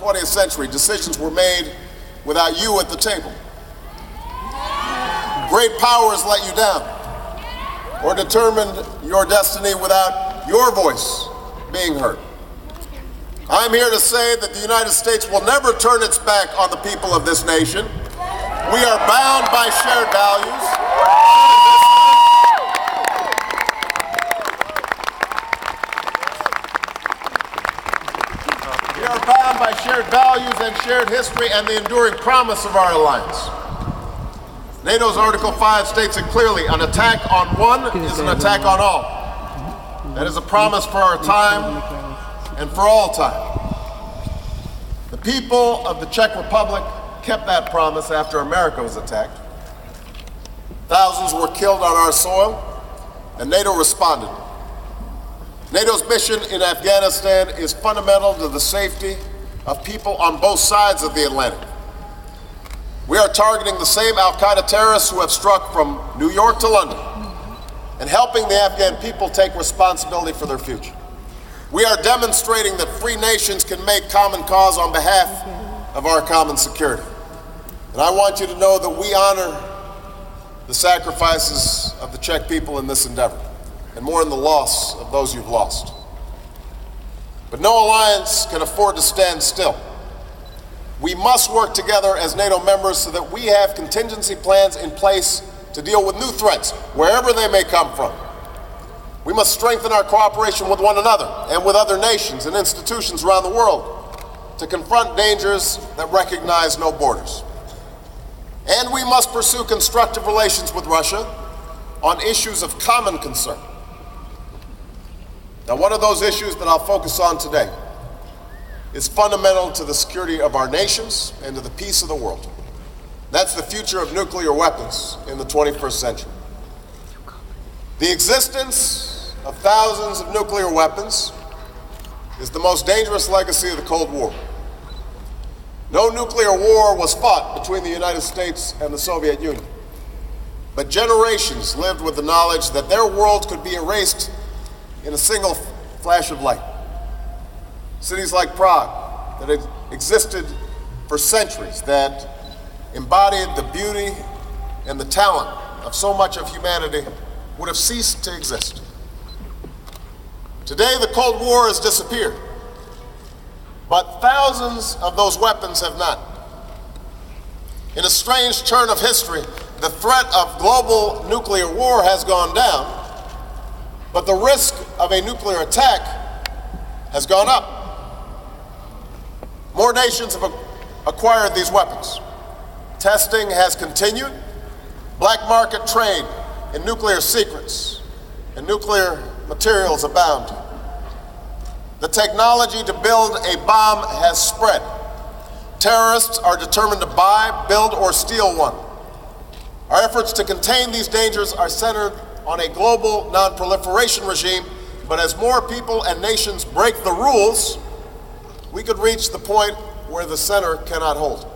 20th century, decisions were made without you at the table. Great powers let you down or determined your destiny without your voice being heard. I'm here to say that the United States will never turn its back on the people of this nation. We are bound by shared values. We are bound by shared values and shared history and the enduring promise of our alliance. NATO's Article 5 states it clearly, an attack on one is an attack on all. That is a promise for our time and for all time. The people of the Czech Republic kept that promise after America was attacked. Thousands were killed on our soil, and NATO responded. NATO's mission in Afghanistan is fundamental to the safety of people on both sides of the Atlantic. We are targeting the same al-Qaeda terrorists who have struck from New York to London and helping the Afghan people take responsibility for their future. We are demonstrating that free nations can make common cause on behalf of our common security. And I want you to know that we honor the sacrifices of the Czech people in this endeavor, and more in the loss of those you've lost. But no alliance can afford to stand still. We must work together as NATO members so that we have contingency plans in place to deal with new threats, wherever they may come from. We must strengthen our cooperation with one another and with other nations and institutions around the world to confront dangers that recognize no borders. And we must pursue constructive relations with Russia on issues of common concern. Now, one of those issues that I'll focus on today is fundamental to the security of our nations and to the peace of the world. That's the future of nuclear weapons in the 21st century. The existence of thousands of nuclear weapons is the most dangerous legacy of the Cold War. No nuclear war was fought between the United States and the Soviet Union, but generations lived with the knowledge that their world could be erased in a single flash of light. Cities like Prague, that had existed for centuries, that embodied the beauty and the talent of so much of humanity, would have ceased to exist. Today, the Cold War has disappeared, but thousands of those weapons have not. In a strange turn of history, the threat of global nuclear war has gone down, but the risk of a nuclear attack has gone up. More nations have acquired these weapons. Testing has continued. Black market trade in nuclear secrets and nuclear materials abound. The technology to build a bomb has spread. Terrorists are determined to buy, build, or steal one. Our efforts to contain these dangers are centered on a global non-proliferation regime, but as more people and nations break the rules, we could reach the point where the center cannot hold.